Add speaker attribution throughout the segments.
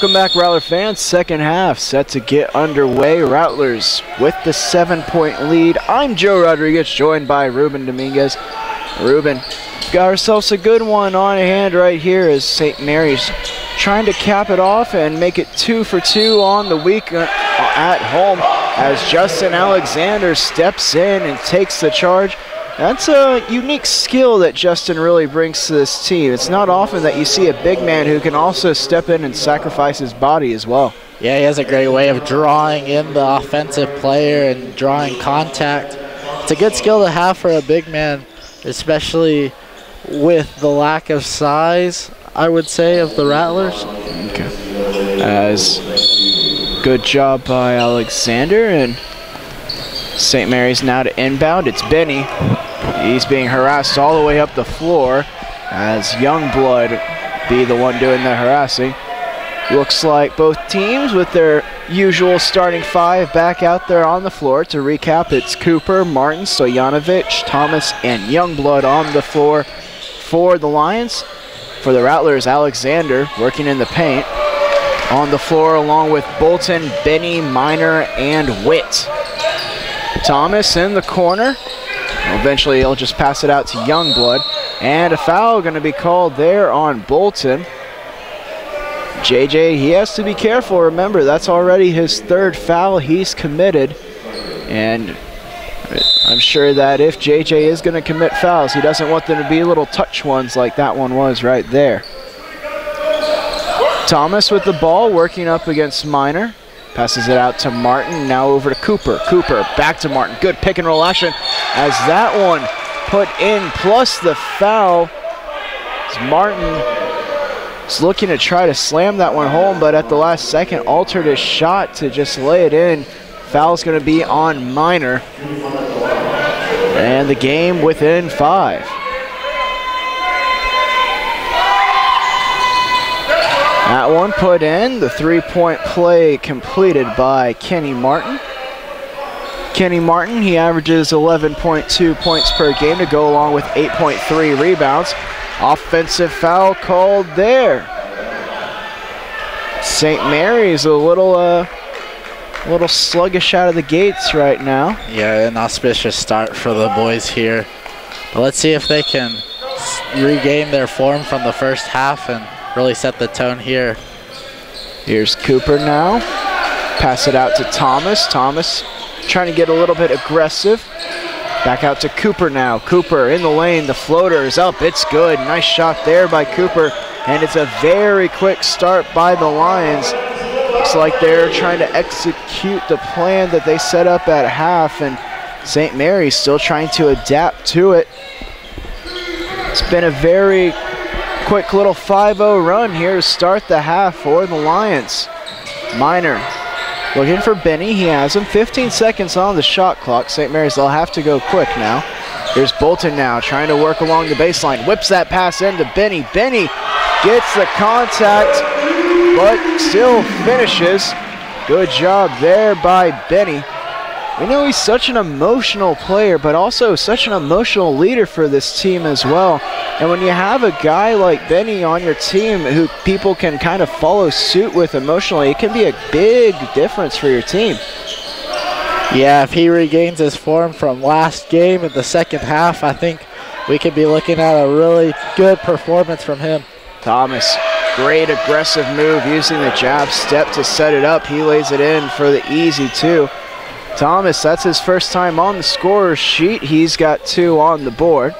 Speaker 1: Welcome back, Rattler fans. Second half set to get underway. Rattlers with the 7-point lead. I'm Joe Rodriguez, joined by Ruben Dominguez. Ruben, got ourselves a good one on hand right here as St. Mary's trying to cap it off and make it 2 for 2 on the week at home as Justin Alexander steps in and takes the charge. That's a unique skill that Justin really brings to this team. It's not often that you see a big man who can also step in and sacrifice his body as well.
Speaker 2: Yeah, he has a great way of drawing in the offensive player and drawing contact. It's a good skill to have for a big man, especially with the lack of size, I would say, of the Rattlers.
Speaker 1: Okay. As good job by Alexander, and St. Mary's now to inbound. It's Benny. He's being harassed all the way up the floor as Youngblood be the one doing the harassing. Looks like both teams with their usual starting five back out there on the floor. To recap, it's Cooper, Martin, Stojanovic, Thomas, and Youngblood on the floor for the Lions. For the Rattlers, Alexander working in the paint. On the floor along with Bolton, Benny, Minor, and Witt. Thomas in the corner. Eventually he'll just pass it out to Youngblood. And a foul going to be called there on Bolton. JJ, he has to be careful. Remember, that's already his third foul he's committed. And I'm sure that if JJ is going to commit fouls, he doesn't want them to be little touch ones like that one was right there. Thomas with the ball, working up against Minor. Passes it out to Martin, now over to Cooper. Cooper back to Martin. Good pick and roll action as that one put in, plus the foul. As Martin is looking to try to slam that one home, but at the last second altered his shot to just lay it in. Foul's going to be on Minor. And the game within 5. That one put in, the three-point play completed by Kenny Martin. Kenny Martin, he averages 11.2 points per game to go along with 8.3 rebounds. Offensive foul called there. St. Mary's a little sluggish out of the gates right now.
Speaker 2: Yeah, an auspicious start for the boys here. But let's see if they can regain their form from the first half and really set the tone here.
Speaker 1: Here's Cooper now. Pass it out to Thomas. Thomas trying to get a little bit aggressive. Back out to Cooper now. Cooper in the lane. The floater is up. It's good. Nice shot there by Cooper. And it's a very quick start by the Lions. Looks like they're trying to execute the plan that they set up at half. And St. Mary's still trying to adapt to it. It's been a very quick little 5-0 run here to start the half for the Lions. Minor looking for Benny. He has him. 15 seconds on the shot clock. St. Mary's, they'll have to go quick now. Here's Bolton now trying to work along the baseline. Whips that pass into Benny. Benny gets the contact, but still finishes. Good job there by Benny. We know he's such an emotional player, but also such an emotional leader for this team as well. And when you have a guy like Benny on your team who people can kind of follow suit with emotionally, it can be a big difference for your team.
Speaker 2: Yeah, if he regains his form from last game in the second half, I think we could be looking at a really good performance from him.
Speaker 1: Thomas, great aggressive move using the jab step to set it up. He lays it in for the easy 2. Thomas, that's his first time on the scorer's sheet. He's got 2 on the board.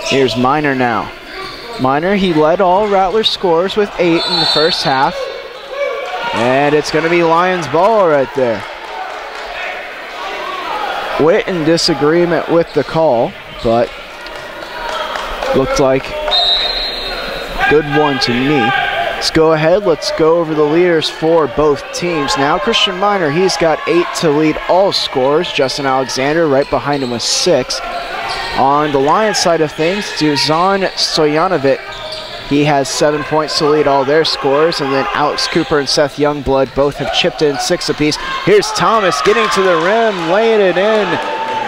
Speaker 1: Here's Minor now. Minor, he led all Rattler scorers with 8 in the first half. And it's going to be Lions ball right there. Witt in disagreement with the call, but looked like a good one to me. Let's go ahead. Let's go over the leaders for both teams. Now Christian Minor, he's got 8 to lead all scorers. Justin Alexander right behind him with 6. On the Lions side of things, Dusan Stojanovic, he has 7 points to lead all their scorers. And then Alex Cooper and Seth Youngblood both have chipped in 6 apiece. Here's Thomas getting to the rim, laying it in.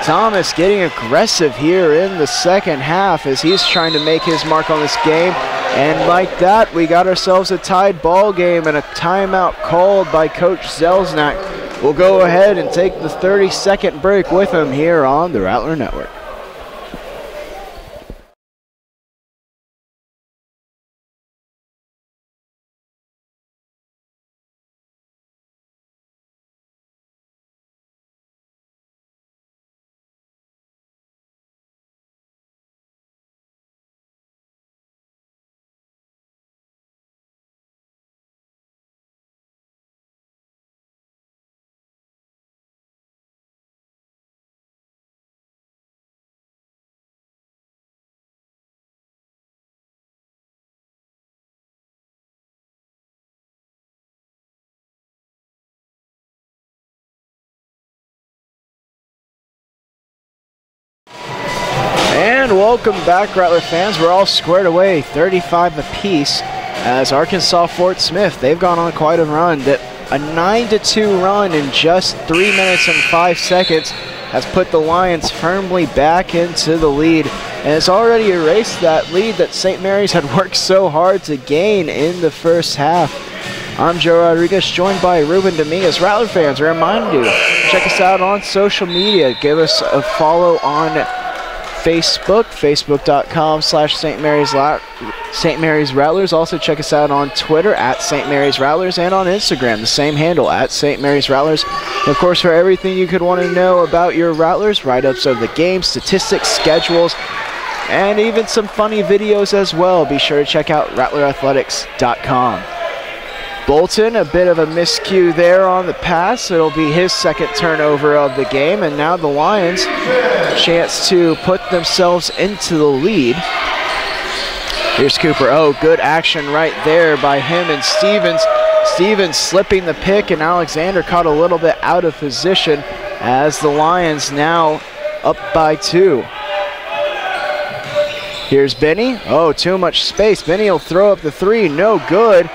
Speaker 1: Thomas getting aggressive here in the second half as he's trying to make his mark on this game. And like that, we got ourselves a tied ball game and a timeout called by Coach Zelznak. We'll go ahead and take the 30-second break with him here on the Rattler Network. And welcome back, Rattler fans. We're all squared away, 35 apiece, as Arkansas Fort Smith, they've gone on quite a run. A 9-2 run in just 3 minutes and 5 seconds has put the Lions firmly back into the lead. And it's already erased that lead that St. Mary's had worked so hard to gain in the first half. I'm Joe Rodriguez, joined by Ruben Dominguez. Rattler fans, I remind you, check us out on social media. Give us a follow on Facebook, facebook.com/St. Mary's Rattlers. Also check us out on Twitter at St. Mary's Rattlers and on Instagram, the same handle at St. Mary's Rattlers. And of course, for everything you could want to know about your Rattlers, write-ups of the game, statistics, schedules, and even some funny videos as well, be sure to check out rattlerathletics.com. Bolton, a bit of a miscue there on the pass. It'll be his second turnover of the game, and now the Lions chance to put themselves into the lead. Here's Cooper. Oh, good action right there by him and Stevens. Stevens slipping the pick, and Alexander caught a little bit out of position as the Lions now up by 2. Here's Benny. Oh, too much space. Benny will throw up the 3. No good.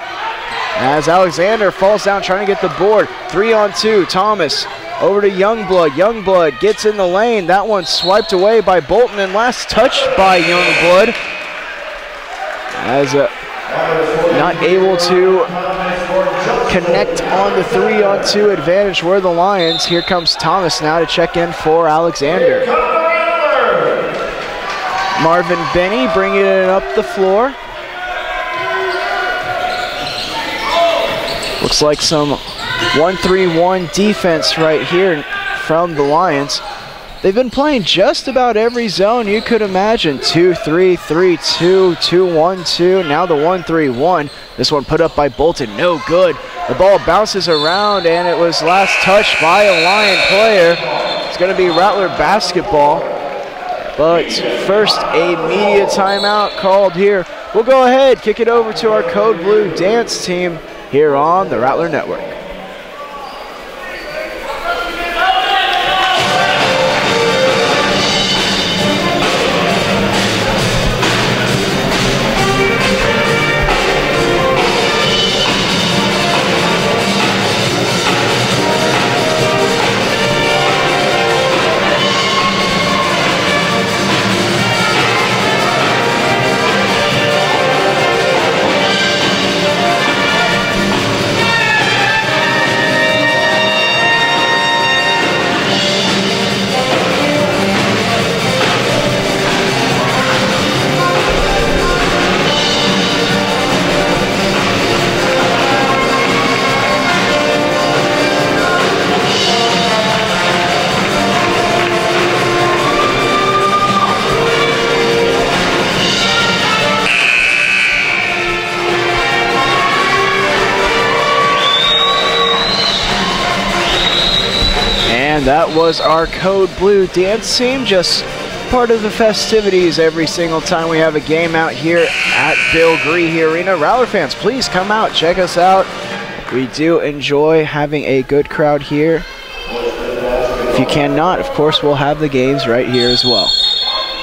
Speaker 1: As Alexander falls down trying to get the board. 3-on-2. Thomas over to Youngblood. Youngblood gets in the lane. That one swiped away by Bolton and last touched by Youngblood. As not able to connect on the 3-on-2 advantage were the Lions. Here comes Thomas now to check in for Alexander. Marvin Benny bringing it up the floor. Looks like some 1-3-1 defense right here from the Lions. They've been playing just about every zone you could imagine. 2-3, 3-2, 2-1-2, now the 1-3-1. This one put up by Bolton, no good. The ball bounces around and it was last touched by a Lion player. It's gonna be Rattler basketball. But first, a media timeout called here. We'll go ahead, kick it over to our Code Blue dance team here on the Rattler Network. And that was our Code Blue dance team, just part of the festivities every single time we have a game out here at Bill Greehey Arena. Rattler fans, please come out, check us out. We do enjoy having a good crowd here. If you cannot, of course, we'll have the games right here as well.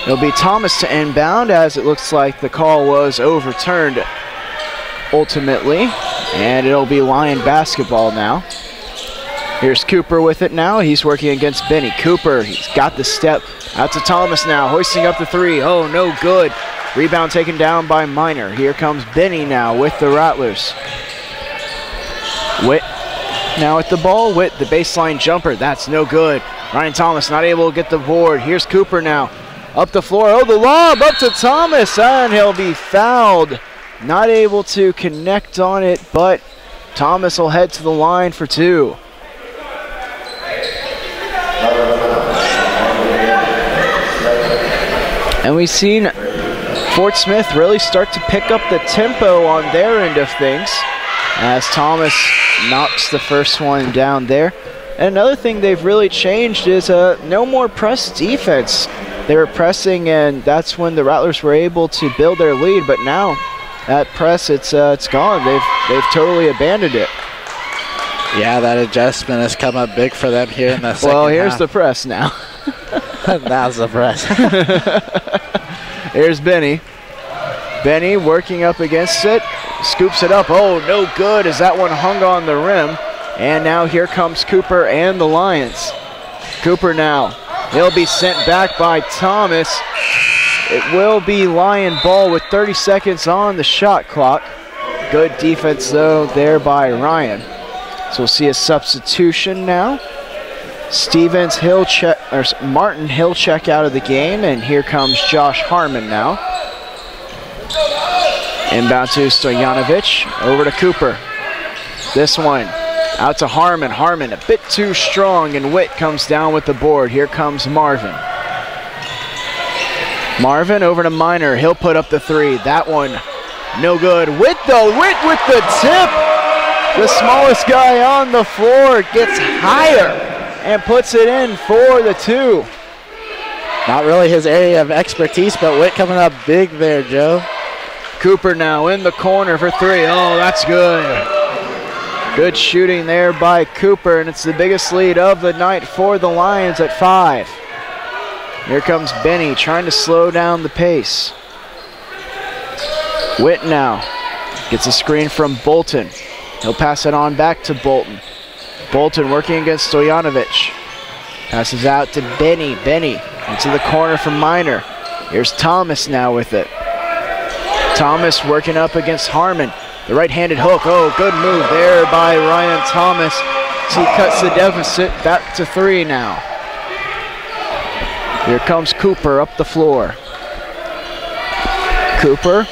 Speaker 1: It'll be Thomas to inbound, as it looks like the call was overturned ultimately. And it'll be Lion basketball now. Here's Cooper with it now. He's working against Benny. Cooper, he's got the step. Out to Thomas now, hoisting up the three. Oh, no good. Rebound taken down by Minor. Here comes Benny now with the Rattlers. Witt now at the ball. Witt, the baseline jumper. That's no good. Ryan Thomas not able to get the board. Here's Cooper now. Up the floor. Oh, the lob up to Thomas, and he'll be fouled. Not able to connect on it, but Thomas will head to the line for two. And we've seen Fort Smith really start to pick up the tempo on their end of things as Thomas knocks the first one down there. And another thing they've really changed is no more press defense. They were pressing, and that's when the Rattlers were able to build their lead. But now that press, it's gone. They've totally abandoned it.
Speaker 2: Yeah, that adjustment has come up big for them here in the second
Speaker 1: Well, here's
Speaker 2: half.
Speaker 1: the press now.
Speaker 2: Now's the press.
Speaker 1: Here's Benny. Benny working up against it. Scoops it up. Oh, no good as that one hung on the rim. And now here comes Cooper and the Lions. Cooper now. He'll be sent back by Thomas. It will be Lion ball with 30 seconds on the shot clock. Good defense, though, there by Ryan. So we'll see a substitution now. Martin Hill check out of the game, and here comes Josh Harmon now. Inbound to Stojanovic, over to Cooper. This one out to Harmon. Harmon a bit too strong, and Witt comes down with the board. Here comes Marvin. Marvin over to Minor. He'll put up the three. That one no good. Witt though, Witt with the tip. The smallest guy on the floor gets higher and puts it in for the two.
Speaker 2: Not really his area of expertise, but Witt coming up big there, Joe.
Speaker 1: Cooper now in the corner for three. Oh, that's good. Good shooting there by Cooper, and it's the biggest lead of the night for the Lions at 5. Here comes Benny trying to slow down the pace. Witt now gets a screen from Bolton. He'll pass it on back to Bolton. Bolton working against Stojanovic. Passes out to Benny. Benny into the corner from Minor. Here's Thomas now with it. Thomas working up against Harmon. The right-handed hook. Oh, good move there by Ryan Thomas. He cuts the deficit back to 3 now. Here comes Cooper up the floor. Cooper.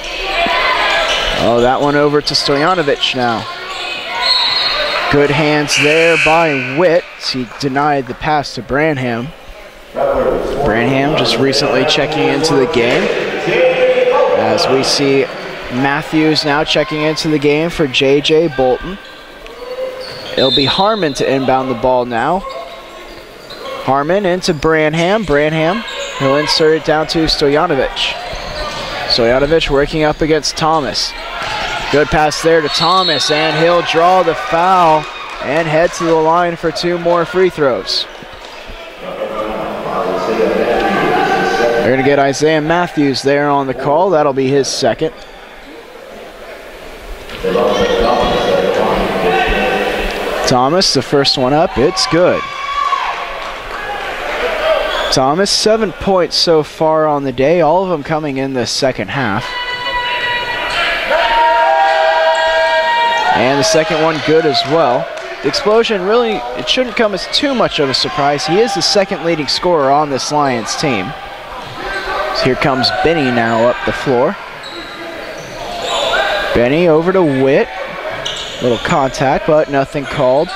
Speaker 1: Oh, that one over to Stojanovic now. Good hands there by Witt. He denied the pass to Branham. Branham just recently checking into the game. As we see Matthews now checking into the game for J.J. Bolton. It'll be Harmon to inbound the ball now. Harmon into Branham. Branham, he'll insert it down to Stojanovic. Stojanovic working up against Thomas. Good pass there to Thomas, and he'll draw the foul and head to the line for 2 more free throws. They're going to get Isaiah Matthews there on the call. That'll be his second. Thomas, the first one up, it's good. Thomas, 7 points so far on the day, all of them coming in the second half. And the second one good as well. The explosion really, it shouldn't come as too much of a surprise. He is the second leading scorer on this Lions team. So here comes Benny now up the floor. Benny over to Witt. Little contact, but nothing called.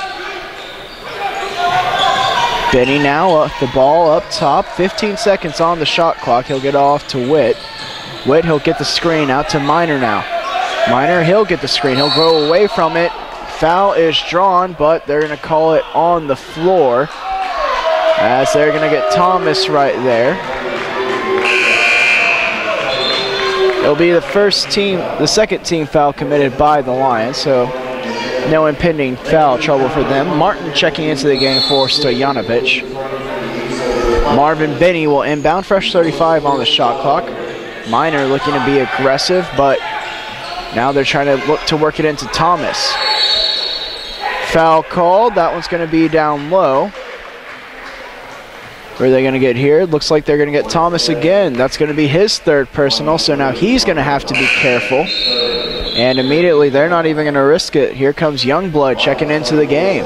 Speaker 1: Benny now up the ball up top. 15 seconds on the shot clock. He'll get off to Witt. Witt, he'll get the screen out to Minor now. Minor, he'll get the screen. He'll go away from it. Foul is drawn, but they're going to call it on the floor as they're going to get Thomas right there. It'll be the second team foul committed by the Lions, so no impending foul trouble for them. Martin checking into the game for Stojanovic. Marvin Benny will inbound, fresh 35 on the shot clock. Minor looking to be aggressive, but now they're trying to look to work it into Thomas. Foul called. That one's going to be down low. Where are they going to get here? Looks like they're going to get Thomas again. That's going to be his third personal, so now he's going to have to be careful. And immediately, they're not even going to risk it. Here comes Youngblood checking into the game.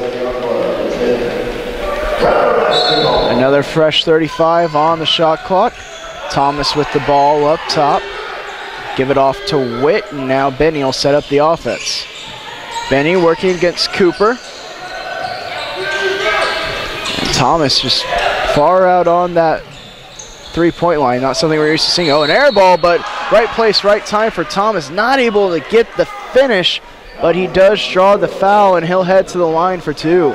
Speaker 1: Another fresh 35 on the shot clock. Thomas with the ball up top. Give it off to Witt, and now Benny will set up the offense. Benny working against Cooper. And Thomas just far out on that three-point line. Not something we're used to seeing. Oh, an air ball, but right place, right time for Thomas. Not able to get the finish, but he does draw the foul, and he'll head to the line for two.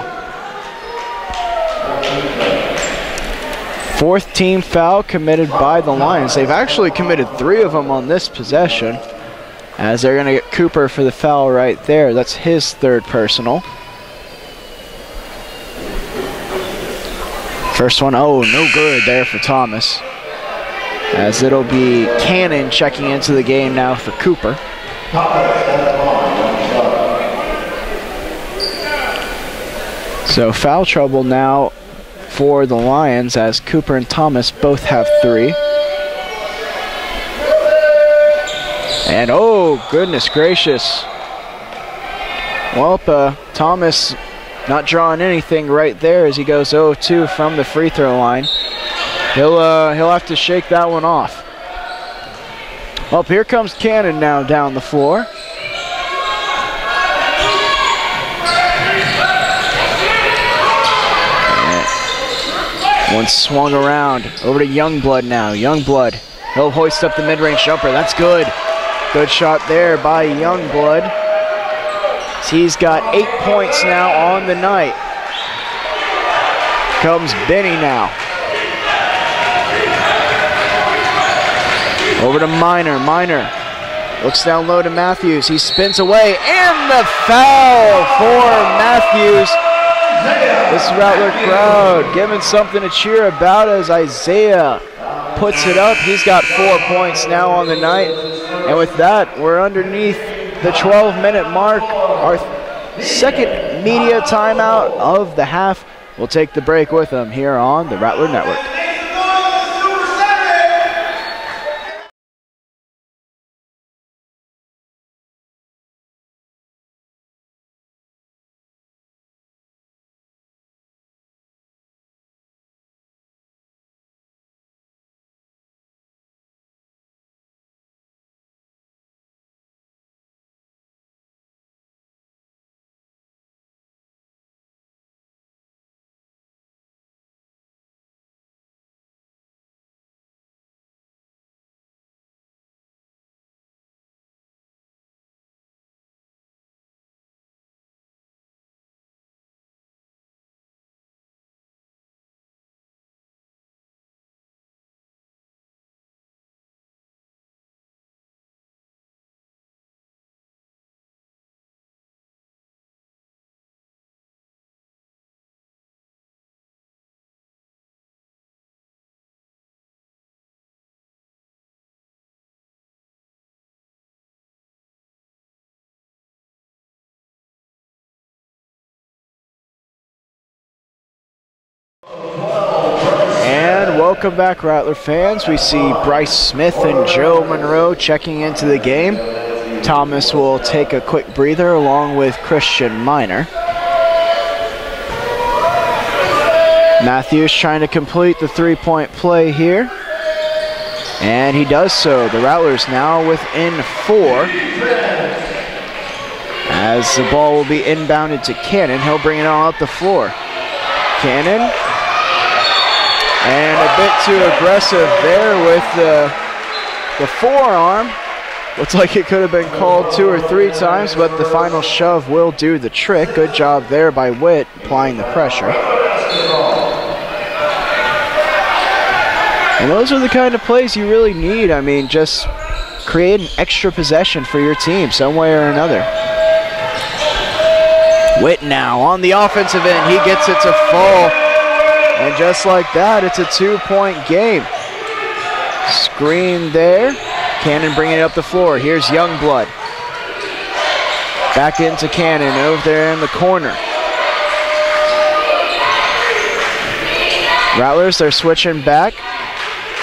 Speaker 1: Fourth team foul committed by the Lions. They've actually committed 3 of them on this possession, as they're going to get Cooper for the foul right there. That's his third personal. First one, oh, no good there for Thomas, as it'll be Cannon checking into the game now for Cooper. So foul trouble now for the Lions, as Cooper and Thomas both have 3. And oh, goodness gracious. Well, Thomas not drawing anything right there as he goes 0-2 from the free throw line. He'll have to shake that one off. Well, here comes Cannon now down the floor. One swung around, over to Youngblood now. Youngblood, he'll hoist up the mid-range jumper. That's good. Good shot there by Youngblood. He's got 8 points now on the night. Comes Benny now. Over to Minor. Minor looks down low to Matthews. He spins away, and the foul for Matthews. This Rattler crowd giving something to cheer about as Isaiah puts it up. He's got 4 points now on the night. And with that, we're underneath the 12-minute mark. Our second media timeout of the half. We'll take the break with them here on the Rattler Network. Welcome back, Rattler fans. We see Bryce Smith and Joe Monroe checking into the game. Thomas will take a quick breather along with Christian Minor. Matthews trying to complete the three-point play here. And he does so. The Rattlers now within 4. As the ball will be inbounded to Cannon. He'll bring it on up the floor. Cannon. And a bit too aggressive there with the forearm. Looks like it could have been called 2 or 3 times, but the final shove will do the trick. Good job there by Witt applying the pressure. And those are the kind of plays you really need. I mean, just create an extra possession for your team some way or another. Witt now on the offensive end. He gets it to fall. And just like that, it's a 2-point game. Screen there. Cannon bringing it up the floor. Here's Youngblood. Back into Cannon over there in the corner. Rattlers, they're switching back.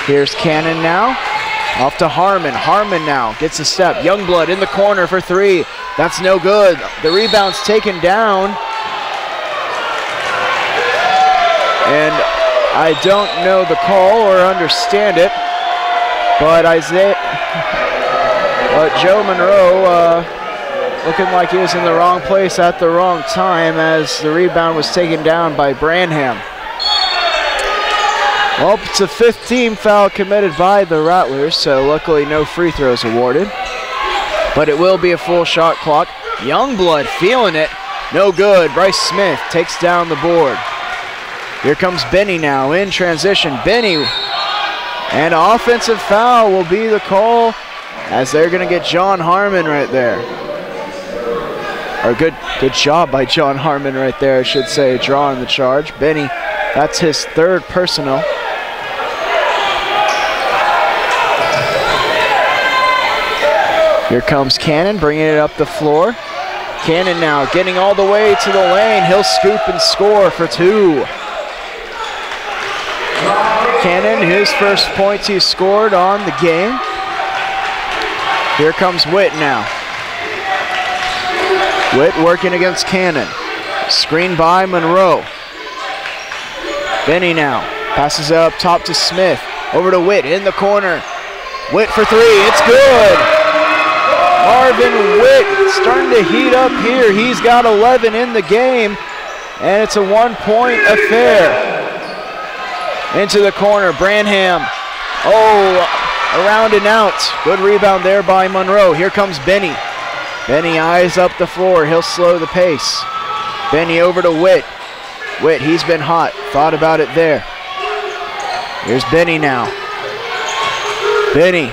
Speaker 1: Here's Cannon now. Off to Harmon. Harmon now gets a step. Youngblood in the corner for three. That's no good. The rebound's taken down. And I don't know the call or understand it, but Joe Monroe looking like he was in the wrong place at the wrong time as the rebound was taken down by Branham. Well, it's a 5th team foul committed by the Rattlers, so luckily no free throws awarded. But it will be a full shot clock. Youngblood feeling it. No good. Bryce Smith takes down the board. Here comes Benny now in transition. Benny, and an offensive foul will be the call as they're going to get John Harmon right there. Or good job by John Harmon right there, I should say, drawing the charge. Benny, that's his 3rd personal. Here comes Cannon, bringing it up the floor. Cannon now getting all the way to the lane. He'll scoop and score for 2. Cannon, his first points he scored on the game. Here comes Witt now. Witt working against Cannon. Screen by Monroe. Benny now passes it up top to Smith. Over to Witt in the corner. Witt for 3, it's good. Marvin Witt starting to heat up here. He's got 11 in the game, and it's a 1-point affair. Into the corner, Branham. Oh, around and out. Good rebound there by Monroe. Here comes Benny. Benny eyes up the floor. He'll slow the pace. Benny over to Witt. Witt, he's been hot. Thought about it there. Here's Benny now. Benny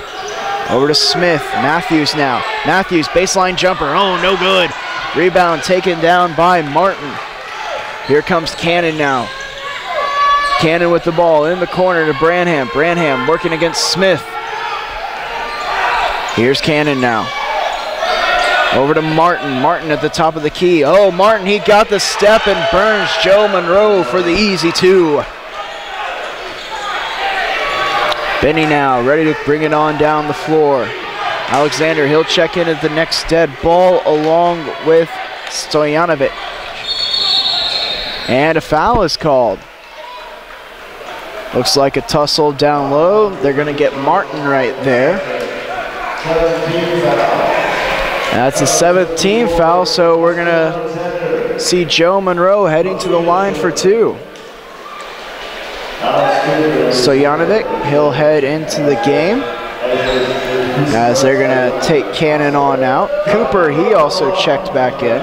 Speaker 1: over to Smith. Matthews now. Matthews, baseline jumper. Oh, no good. Rebound taken down by Martin. Here comes Cannon now. Cannon with the ball in the corner to Branham. Branham working against Smith. Here's Cannon now. Over to Martin. Martin at the top of the key. Oh, Martin, he got the step and burns Joe Monroe for the easy 2. Benny now ready to bring it on down the floor. Alexander, he'll check in at the next dead ball along with Stojanovic. And a foul is called. Looks like a tussle down low. They're going to get Martin right there. That's a 7th team foul, so we're going to see Joe Monroe heading to the line for 2. Stojanovic, he'll head into the game as they're going to take Cannon on out. Cooper, he also checked back in.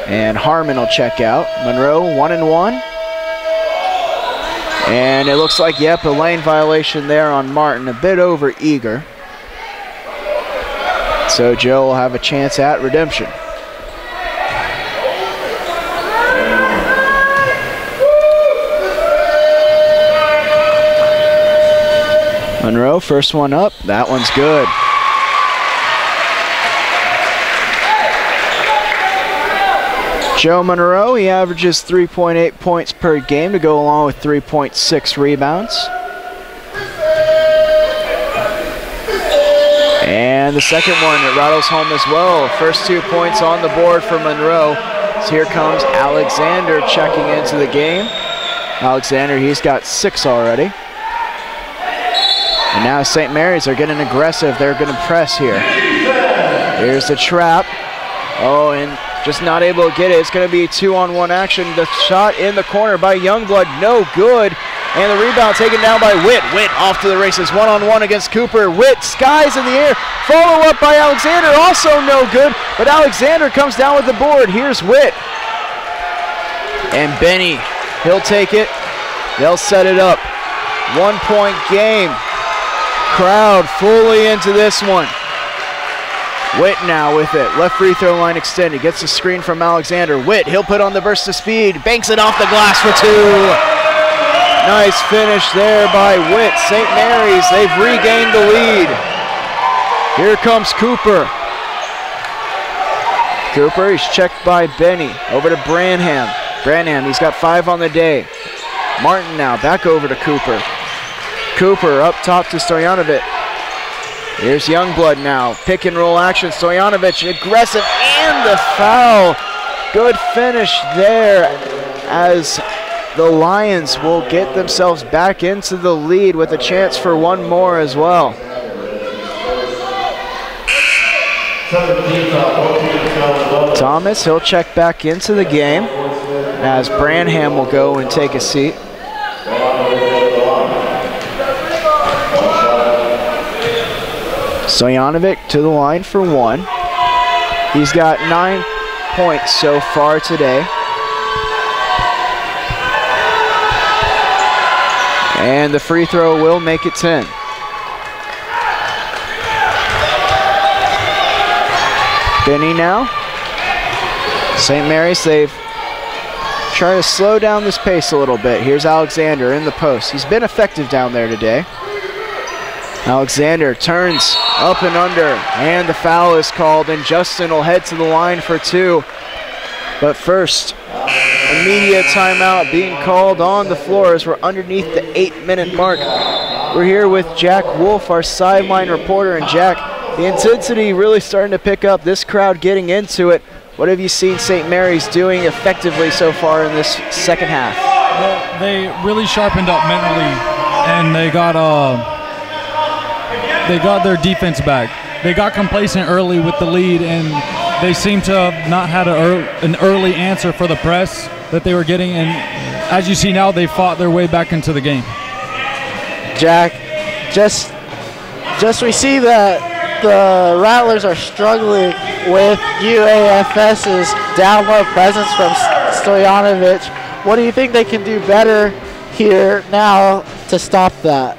Speaker 1: And Harmon will check out. Monroe 1-1. And it looks like, yep, a lane violation there on Martin, a bit over eager. So Joe will have a chance at redemption. Monroe, first one up, that one's good. Joe Monroe, he averages 3.8 points per game to go along with 3.6 rebounds. And the second one, it rattles home as well. First 2 points on the board for Monroe. So here comes Alexander checking into the game. Alexander, he's got 6 already. And now St. Mary's are getting aggressive. They're going to press here. Here's the trap. Oh, and just not able to get it. It's going to be 2-on-1 action. The shot in the corner by Youngblood, no good. And the rebound taken down by Witt. Witt off to the races, 1-on-1 against Cooper. Witt skies in the air. Follow up by Alexander, also no good. But Alexander comes down with the board. Here's Witt. And Benny, he'll take it. They'll set it up. 1-point game. Crowd fully into this one. Witt now with it. Left free throw line extended. Gets the screen from Alexander. Witt, he'll put on the burst of speed. Banks it off the glass for 2. Nice finish there by Witt. St. Mary's, they've regained the lead. Here comes Cooper. Cooper, he's checked by Benny. Over to Branham. Branham, he's got 5 on the day. Martin now back over to Cooper. Cooper up top to Stojanovic. Here's Youngblood now. Pick and roll action. Stojanovic aggressive and the foul. Good finish there as the Lions will get themselves back into the lead with a chance for one more as well. Thomas, he'll check back into the game as Branham will go and take a seat. Stojanovic to the line for one. He's got 9 points so far today. And the free throw will make it 10. Benny now. St. Mary's, they've tried to slow down this pace a little bit. Here's Alexander in the post. He's been effective down there today. Alexander turns up and under, and the foul is called, and Justin will head to the line for two. But first, immediate timeout being called on the floor as we're underneath the 8-minute mark. We're here with Jack Wolf, our sideline reporter, and Jack, the intensity really starting to pick up, this crowd getting into it. What have you seen St. Mary's doing effectively so far in this second half?
Speaker 3: Well, they really sharpened up mentally, and they got their defense back. They got complacent early with the lead, and they seem to have not had an early answer for the press that they were getting, and as you see now, they fought their way back into the game.
Speaker 2: Jack, just we see that the Rattlers are struggling with UAFS's down low presence from Stojanovic. What do you think they can do better here now to stop that?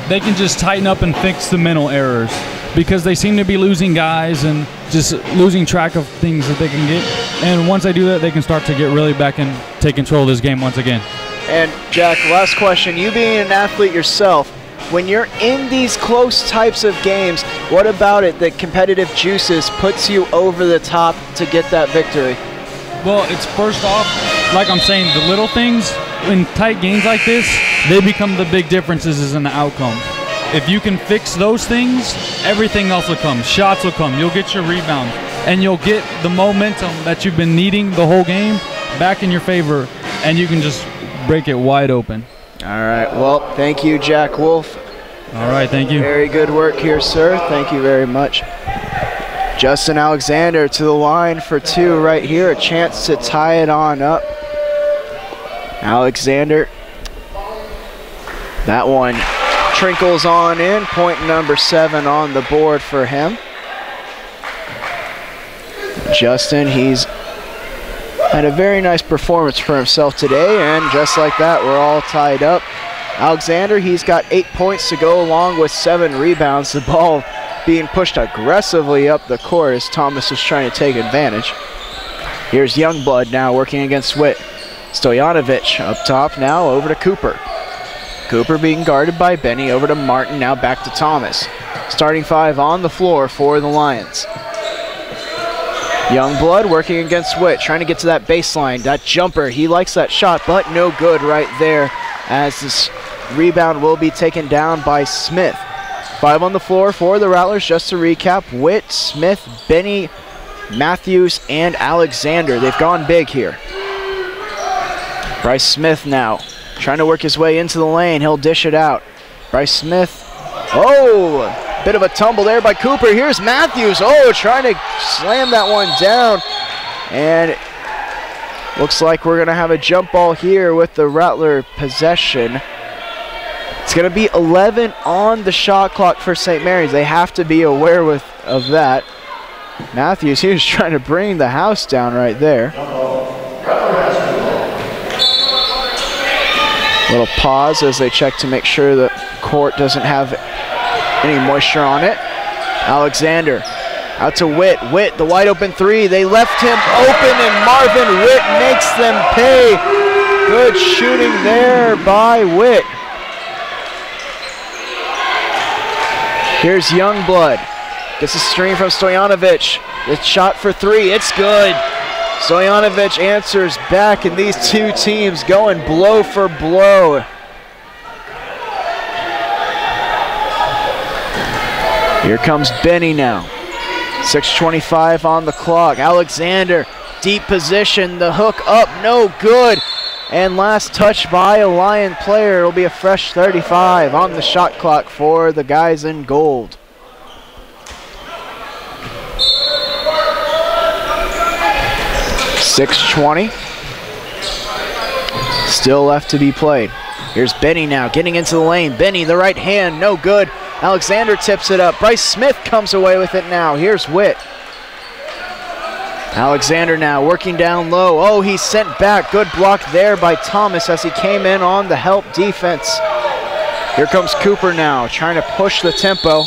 Speaker 3: They can just tighten up and fix the mental errors, because they seem to be losing guys and just losing track of things that they can get. And once they do that, they can start to get really back and take control of this game once again.
Speaker 1: And Jack, last question, you being an athlete yourself, when you're in these close types of games, what about it that competitive juices puts you over the top to get that victory?
Speaker 3: Well, it's first off, like I'm saying, the little things in tight games like this, they become the big differences in the outcome. If you can fix those things, everything else will come. Shots will come. You'll get your rebound, and you'll get the momentum that you've been needing the whole game back in your favor, and you can just break it wide open.
Speaker 1: All right, well, thank you, Jack Wolf.
Speaker 3: All right, thank you.
Speaker 1: Very good work here, sir. Thank you very much. Justin Alexander to the line for two right here. A chance to tie it on up. Alexander. That one trickles on in. Point number 7 on the board for him. Justin, he's had a very nice performance for himself today, and just like that, we're all tied up. Alexander, he's got 8 points to go along with 7 rebounds. The ball being pushed aggressively up the court as Thomas is trying to take advantage. Here's Youngblood now working against Witt. Stojanovic up top now over to Cooper. Cooper being guarded by Benny, over to Martin, now back to Thomas. Starting 5 on the floor for the Lions. Youngblood working against Witt, trying to get to that baseline. That jumper, he likes that shot, but no good right there as this rebound will be taken down by Smith. 5 on the floor for the Rattlers, just to recap. Witt, Smith, Benny, Matthews, and Alexander. They've gone big here. Bryce Smith now trying to work his way into the lane. He'll dish it out. Bryce Smith. Oh, bit of a tumble there by Cooper. Here's Matthews. Oh, trying to slam that one down. And looks like we're going to have a jump ball here with the Rattler possession. It's going to be 11 on the shot clock for St. Mary's. They have to be aware of that. Matthews, he was trying to bring the house down right there. Little pause as they check to make sure the court doesn't have any moisture on it. Alexander out to Witt. Witt, the wide open 3. They left him open, and Marvin Witt makes them pay. Good shooting there by Witt. Here's Youngblood. Gets a screen from Stojanovic. The shot for 3. It's good. Stojanovic answers back, and these two teams going blow for blow. Here comes Benny now. 6:25 on the clock. Alexander, deep position, the hook up, no good. And last touch by a Lion player. It'll be a fresh 35 on the shot clock for the guys in gold. .620. Still left to be played. Here's Benny now, getting into the lane. Benny, the right hand, no good. Alexander tips it up. Bryce Smith comes away with it now. Here's Witt. Alexander now working down low. Oh, he's sent back. Good block there by Thomas as he came in on the help defense. Here comes Cooper now, trying to push the tempo.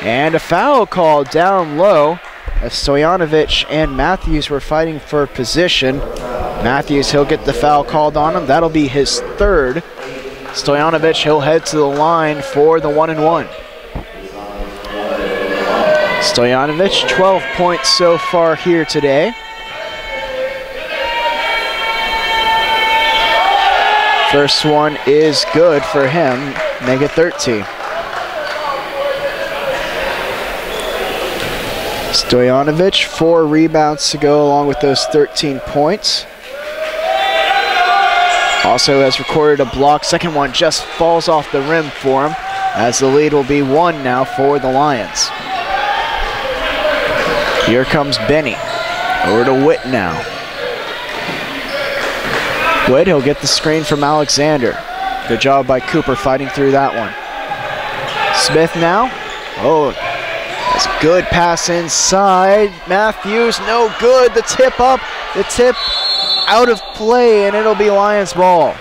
Speaker 1: And a foul call down low as Stojanovic and Matthews were fighting for position. Matthews, he'll get the foul called on him. That'll be his third. Stojanovic, he'll head to the line for the 1-and-1. Stojanovic, 12 points so far here today. First one is good for him, make it 13. Stojanovic, 4 rebounds to go along with those 13 points. Also has recorded a block. Second one just falls off the rim for him, as the lead will be 1 now for the Lions. Here comes Benny. Over to Witt now. Witt, he'll get the screen from Alexander. Good job by Cooper fighting through that one. Smith now. Oh, that's a good pass inside. Matthews, no good. The tip up. The tip out of play, and it'll be Lions ball.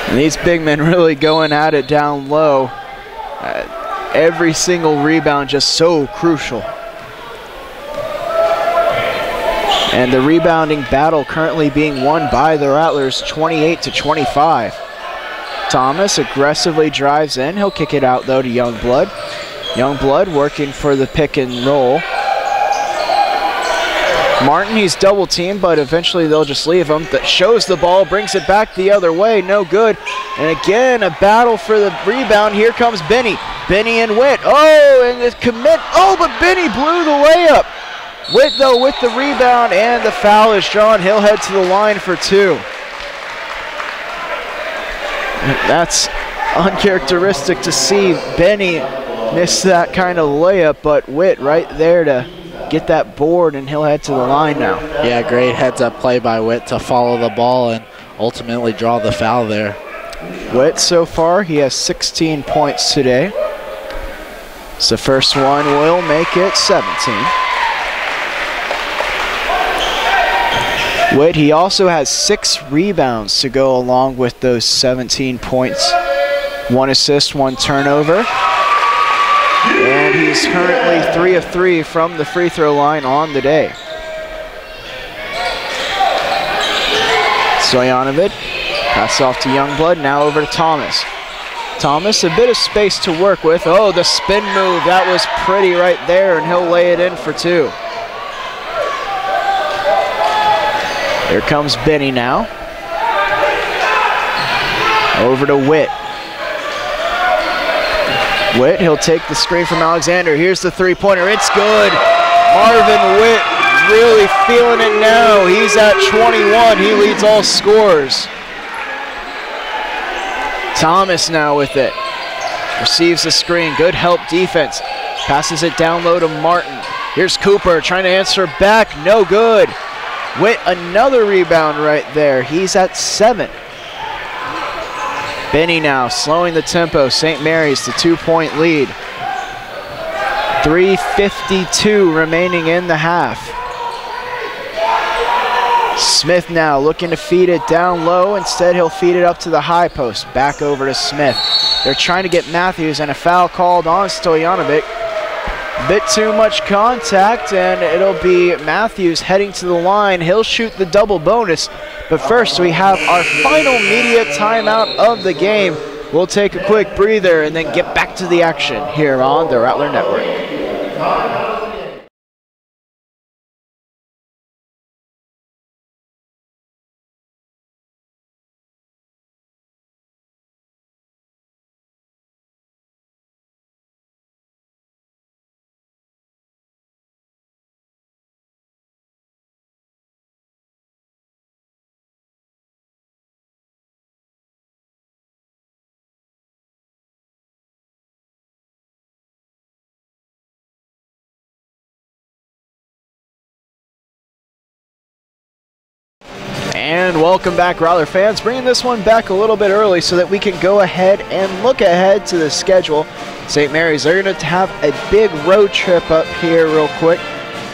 Speaker 1: And these big men really going at it down low. Every single rebound just so crucial. And the rebounding battle currently being won by the Rattlers, 28-25. Thomas aggressively drives in. He'll kick it out though to Youngblood. Youngblood working for the pick and roll. Martin, he's double teamed, but eventually they'll just leave him. That shows the ball, brings it back the other way, no good. And again, a battle for the rebound. Here comes Benny. Benny and Witt. Oh, and the commit. Oh, but Benny blew the layup. Witt, though, with the rebound, and the foul is drawn. He'll head to the line for 2. That's uncharacteristic to see Benny miss that kind of layup, but Witt right there to get that board, and he'll head to the line now.
Speaker 2: Yeah, great heads-up play by Witt to follow the ball and ultimately draw the foul there.
Speaker 1: Witt, so far, he has 16 points today. So the first one will make it 17. Witt, he also has 6 rebounds to go along with those 17 points. 1 assist, 1 turnover. And he's currently 3 of 3 from the free throw line on the day. Stojanovic, pass off to Youngblood, now over to Thomas. Thomas, a bit of space to work with. Oh, the spin move, that was pretty right there, and he'll lay it in for 2. Here comes Benny now. Over to Witt. Witt, he'll take the screen from Alexander. Here's the three-pointer, it's good. Marvin Witt really feeling it now. He's at 21, he leads all scorers. Thomas now with it. Receives the screen, good help defense. Passes it down low to Martin. Here's Cooper trying to answer back, no good. Witt, another rebound right there. He's at 7. Benny now slowing the tempo. St. Mary's the 2-point lead. 3:52 remaining in the half. Smith now looking to feed it down low. Instead, he'll feed it up to the high post. Back over to Smith. They're trying to get Matthews, and a foul called on Stojanovic. Bit too much contact, and it'll be Matthews heading to the line. He'll shoot the double bonus. But first, we have our final media timeout of the game. We'll take a quick breather and then get back to the action here on the Rattler Network. And welcome back, Rattler fans. Bringing this one back a little bit early so that we can go ahead and look ahead to the schedule. St. Mary's, they're going to have a big road trip up here real quick.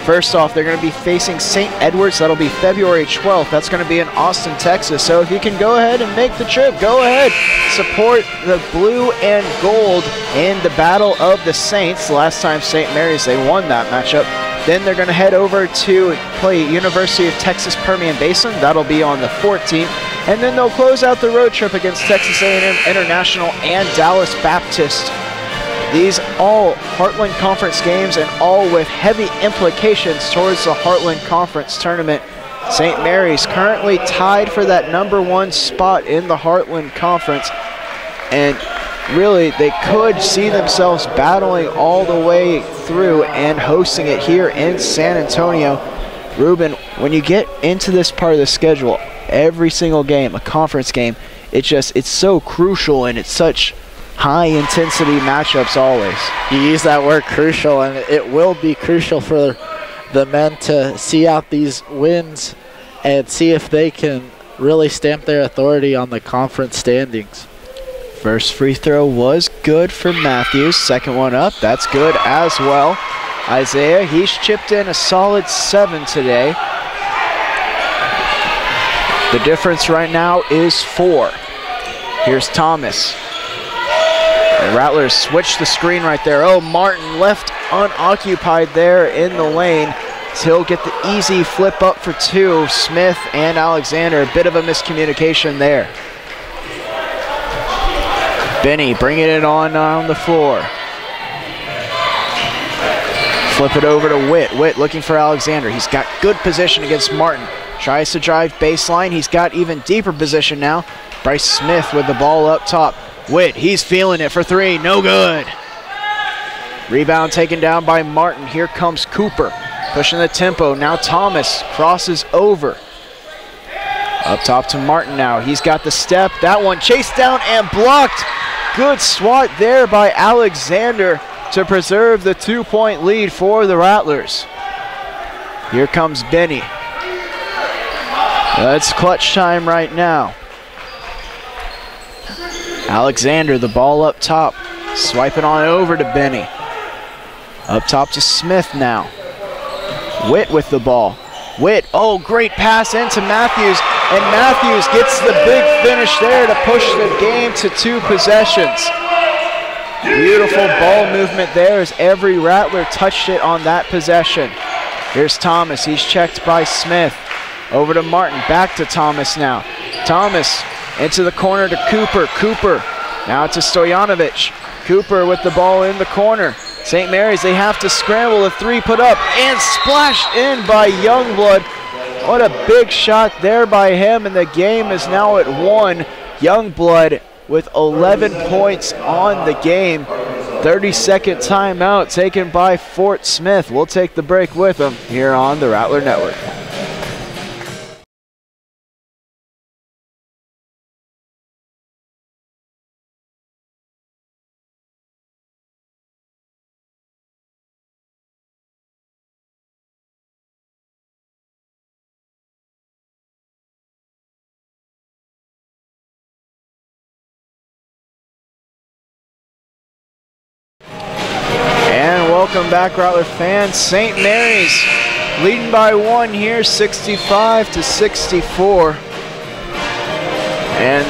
Speaker 1: First off, they're going to be facing St. Edwards. That'll be February 12th. That's going to be in Austin, Texas. So if you can go ahead and make the trip, go ahead. Support the blue and gold in the Battle of the Saints. The last time St. Mary's, they won that matchup. Then they're going to head over to play University of Texas Permian Basin. That'll be on the 14th. And then they'll close out the road trip against Texas A&M International and Dallas Baptist. These all Heartland Conference games and all with heavy implications towards the Heartland Conference tournament. St. Mary's currently tied for that #1 spot in the Heartland Conference. And really, they could see themselves battling all the way through and hosting it here in San Antonio. Ruben, when you get into this part of the schedule, every single game, a conference game, it's so crucial and it's such high-intensity matchups always.
Speaker 2: You use that word crucial, and it will be crucial for the men to see out these wins and see if they can really stamp their authority on the conference standings.
Speaker 1: First free throw was good for Matthews. Second one up, that's good as well. Isaiah, he's chipped in a solid 7 today. The difference right now is 4. Here's Thomas. The Rattlers switch the screen right there. Oh, Martin left unoccupied there in the lane. So he'll get the easy flip up for 2. Smith and Alexander, a bit of a miscommunication there. Benny bringing it on the floor. Flip it over to Witt. Witt looking for Alexander. He's got good position against Martin. Tries to drive baseline. He's got even deeper position now. Bryce Smith with the ball up top. Witt, he's feeling it for 3. No good. Rebound taken down by Martin. Here comes Cooper. Pushing the tempo. Now Thomas crosses over. Up top to Martin now. He's got the step. That one chased down and blocked. Good swat there by Alexander to preserve the 2-point lead for the Rattlers. Here comes Benny. That's clutch time right now. Alexander, the ball up top. Swiping on over to Benny. Up top to Smith now. Witt with the ball. Witt, oh, great pass into Matthews. And Matthews gets the big finish there to push the game to 2 possessions. Beautiful ball movement there as every Rattler touched it on that possession. Here's Thomas. He's checked by Smith. Over to Martin. Back to Thomas now. Thomas into the corner to Cooper. Cooper now to Stojanovic. Cooper with the ball in the corner. St. Mary's, they have to scramble. A 3 put up and splashed in by Youngblood. What a big shot there by him, and the game is now at 1. Youngblood with 11 points on the game. 30-second timeout taken by Fort Smith. We'll take the break with them here on the Rattler Network. Welcome back, Rattler fans. St. Mary's leading by 1 here, 65-64. And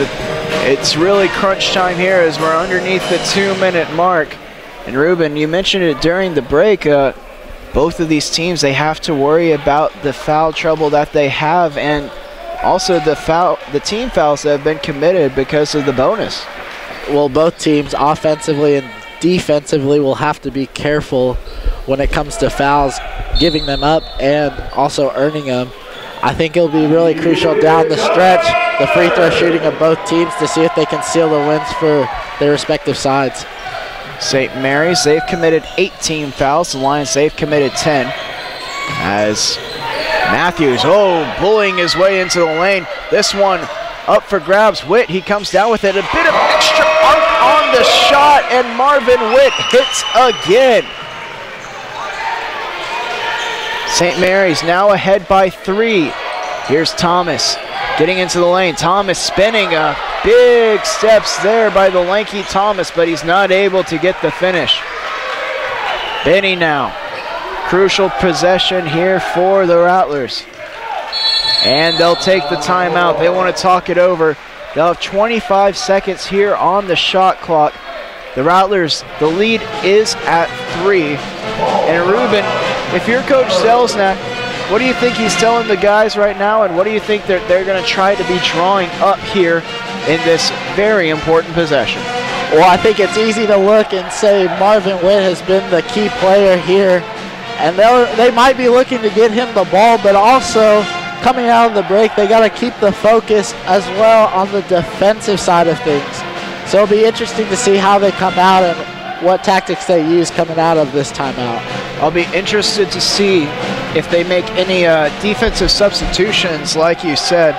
Speaker 1: it's really crunch time here as we're underneath the 2-minute mark. And Ruben, you mentioned it during the break. Both of these teams, they have to worry about the foul trouble that they have, and also the team fouls that have been committed because of the bonus.
Speaker 2: Well, both teams offensively and defensively will have to be careful when it comes to fouls, giving them up and also earning them. I think it'll be really crucial down the stretch, the free throw shooting of both teams, to see if they can seal the wins for their respective sides.
Speaker 1: St. Mary's, they've committed 18 fouls. The Lions, they've committed 10. As Matthews, bullying his way into the lane. This one up for grabs. Witt, he comes down with it. A bit of extra arc on the shot, and Marvin Witt hits again. St. Mary's now ahead by 3. Here's Thomas. Getting into the lane, Thomas spinning, big steps there by the lanky Thomas, but he's not able to get the finish. Benny now, crucial possession here for the Rattlers. And they'll take the timeout. They want to talk it over. They'll have 25 seconds here on the shot clock. The Rattlers, the lead is at 3. And Ruben, if you're Coach Selznak, what do you think he's telling the guys right now, and what do you think they're going to try to be drawing up here in this very important possession?
Speaker 2: Well, I think it's easy to look and say Marvin Witt has been the key player here, and they might be looking to get him the ball, but also coming out of the break, they got to keep the focus as well on the defensive side of things. So it'll be interesting to see how they come out and what tactics they use coming out of this timeout.
Speaker 1: I'll be interested to see if they make any defensive substitutions, like you said.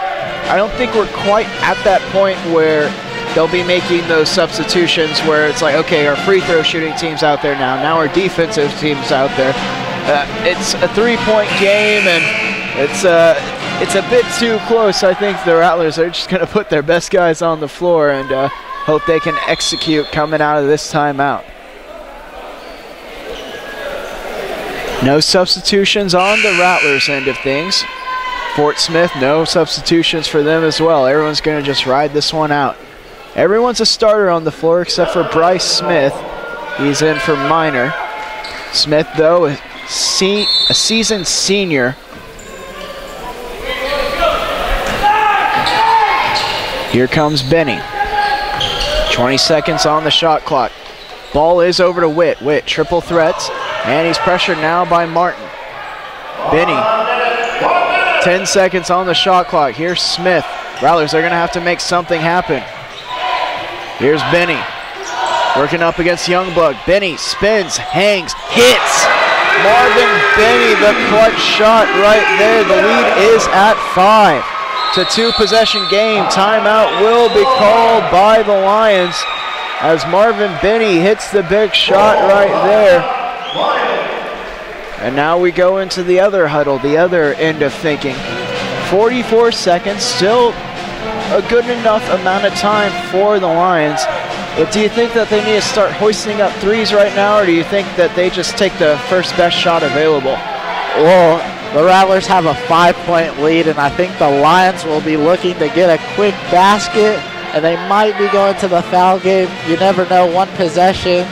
Speaker 1: I don't think we're quite at that point where they'll be making those substitutions where it's like, okay, our free throw shooting team's out there now our defensive team's out there. It's a 3-point game, and it's a bit too close. I think the Rattlers are just going to put their best guys on the floor and hope they can execute coming out of this timeout. No substitutions on the Rattlers end of things. Fort Smith, no substitutions for them as well. Everyone's going to just ride this one out. Everyone's a starter on the floor except for Bryce Smith. He's in for Minor. Smith, though, a seasoned senior. Here comes Benny. 20 seconds on the shot clock. Ball is over to Witt. Witt, triple threats, and he's pressured now by Martin. Benny, 10 seconds on the shot clock. Here's Smith. Rattlers are going to have to make something happen. Here's Benny, working up against Youngblood. Benny spins, hangs, hits. Marvin Benny, the clutch shot right there. The lead is at 5. It's a 2-possession game. Timeout will be called by the Lions as Marvin Benny hits the big shot right there. And now we go into the other huddle, the other end of thinking. 44 seconds, still a good enough amount of time for the Lions. But do you think that they need to start hoisting up threes right now, or do you think that they just take the first best shot available?
Speaker 2: Well, the Rattlers have a 5-point lead, and I think the Lions will be looking to get a quick basket, and they might be going to the foul game. You never know, one possession.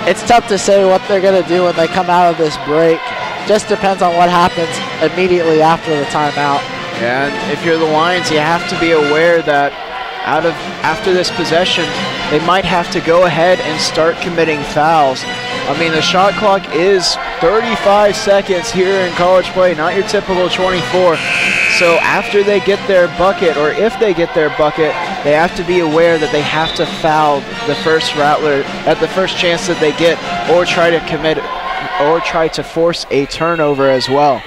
Speaker 2: It's tough to say what they're going to do when they come out of this break. Just depends on what happens immediately after the timeout.
Speaker 1: And if you're the Lions, you have to be aware that after this possession, they might have to go ahead and start committing fouls. I mean, the shot clock is 35 seconds here in college play, not your typical 24. So after they get their bucket, or if they get their bucket, they have to be aware that they have to foul the first Rattler at the first chance that they get, or try to commit, or try to force a turnover as well.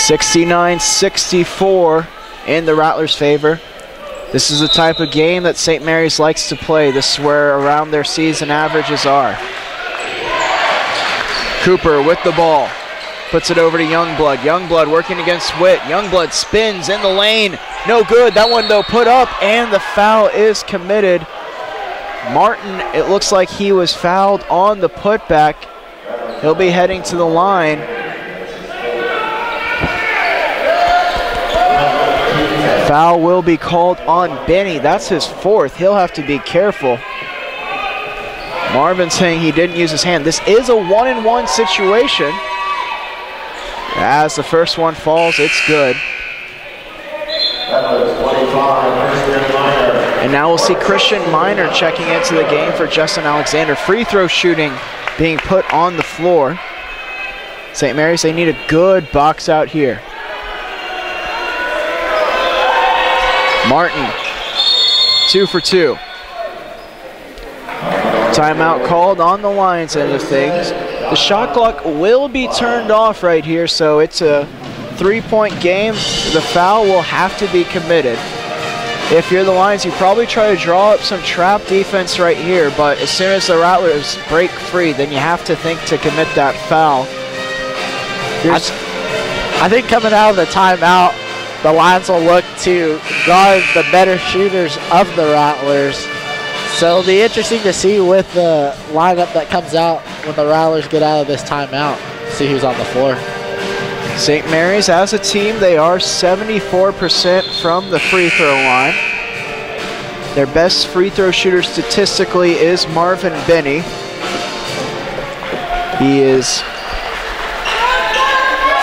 Speaker 1: (69-64) in the Rattlers' favor. This is the type of game that St. Mary's likes to play. This is where around their season averages are. Cooper with the ball. Puts it over to Youngblood. Youngblood working against Witt. Youngblood spins in the lane. No good. That one, though, put up, and the foul is committed. Martin, it looks like he was fouled on the putback. He'll be heading to the line. Foul will be called on Benny. That's his 4th. He'll have to be careful. Marvin saying he didn't use his hand. This is a 1-and-1 situation. As the first one falls, it's good. And now we'll see Christian Minor checking into the game for Justin Alexander. Free throw shooting being put on the floor. St. Mary's, they need a good box out here. Martin, 2 for 2. Timeout called on the Lions end of things. The shot clock will be turned off right here, so it's a 3-point game. The foul will have to be committed. if you're the Lions, you probably try to draw up some trap defense right here, but as soon as the Rattlers break free, then you have to think to commit that foul.
Speaker 2: I think coming out of the timeout, the Lions will look to guard the better shooters of the Rattlers. So it'll be interesting to see with the lineup that comes out when the Rattlers get out of this timeout, see who's on the floor.
Speaker 1: St. Mary's, as a team, they are 74% from the free throw line. Their best free throw shooter statistically is Marvin Binney. He is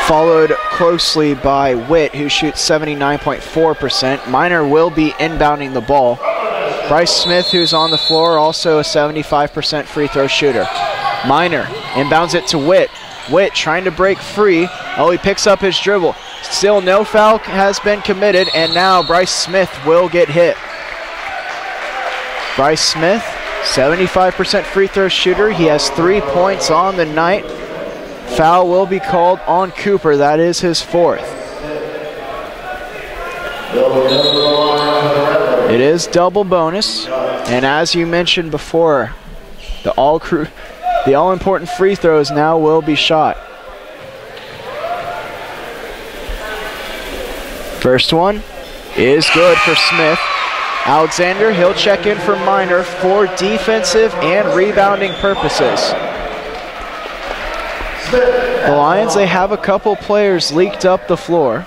Speaker 1: followed closely by Witt, who shoots 79.4%. Miner will be inbounding the ball. Bryce Smith, who's on the floor, also a 75% free throw shooter. Miner inbounds it to Witt. Witt trying to break free. Oh, he picks up his dribble. Still no foul has been committed, and now Bryce Smith will get hit. Bryce Smith, 75% free throw shooter. He has 3 points on the night. Foul will be called on Cooper. That is his 4th. It is double bonus, and as you mentioned before, the all-important free throws now will be shot. First one is good for Smith. Alexander, he'll check in for Miner for defensive and rebounding purposes. The Lions, they have a couple players leaked up the floor.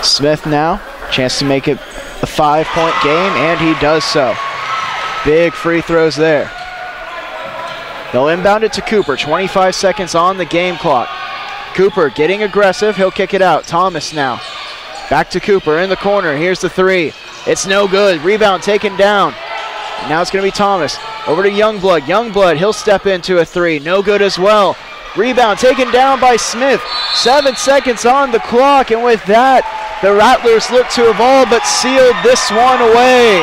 Speaker 1: Smith now, chance to make it a 5-point game, and he does so. Big free throws there. They'll inbound it to Cooper. 25 seconds on the game clock. Cooper getting aggressive. He'll kick it out. Thomas now. Back to Cooper in the corner. Here's the 3. It's no good. Rebound taken down. And now it's going to be Thomas. Over to Youngblood. Youngblood, he'll step into a 3. No good as well. Rebound taken down by Smith. 7 seconds on the clock. And with that, the Rattlers look to have all but sealed this one away.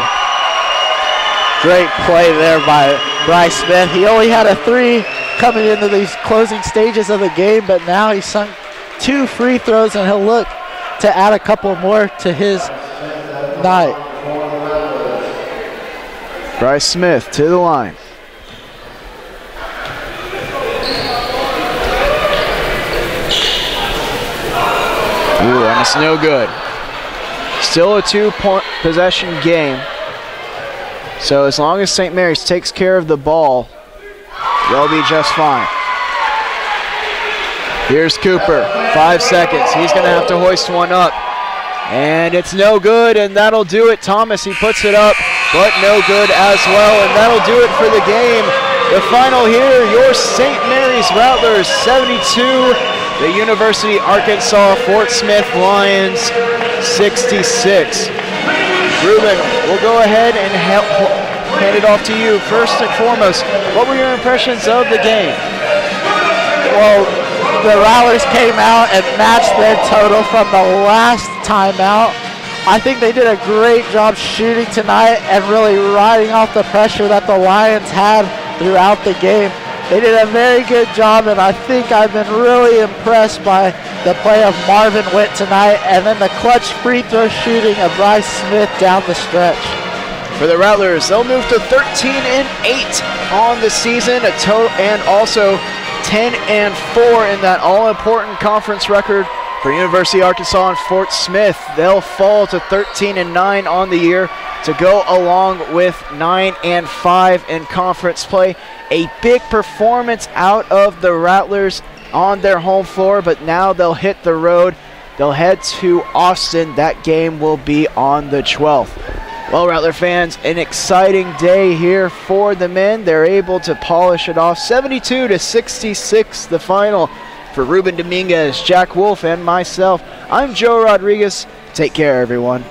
Speaker 2: Great play there by Bryce Smith. He only had a 3 coming into these closing stages of the game, but now he's sunk 2 free throws, and he'll look to add a couple more to his night.
Speaker 1: Bryce Smith to the line. Ooh, and it's no good. Still a 2-point possession game. So as long as St. Mary's takes care of the ball, they'll be just fine. Here's Cooper, 5 seconds. He's gonna have to hoist one up. And it's no good, and that'll do it. Thomas, he puts it up, but no good as well, and that'll do it for the game. The final here, your St. Mary's Rattlers 72, the University Arkansas Fort Smith Lions 66. Ruben, we'll go ahead and hand it off to you. First and foremost, what were your impressions of the game?
Speaker 2: Well, the Rattlers came out and matched their total from the last timeout. I think they did a great job shooting tonight and really riding off the pressure that the Lions had throughout the game. They did a very good job, and I think I've been really impressed by the play of Marvin Witt tonight, and then the clutch free throw shooting of Bryce Smith down the stretch.
Speaker 1: For the Rattlers, they'll move to 13-8 on the season, a total, and also 10-4 in that all-important conference record for University of Arkansas and Fort Smith. They'll fall to 13-9 on the year to go along with 9-5 in conference play. A big performance out of the Rattlers on their home floor, but now they'll hit the road. They'll head to Austin. That game will be on the 12th. Well, Rattler fans, an exciting day here for the men. They're able to polish it off. 72-66, the final. For Ruben Dominguez, Jack Wolf, and myself, I'm Joe Rodriguez. Take care, everyone.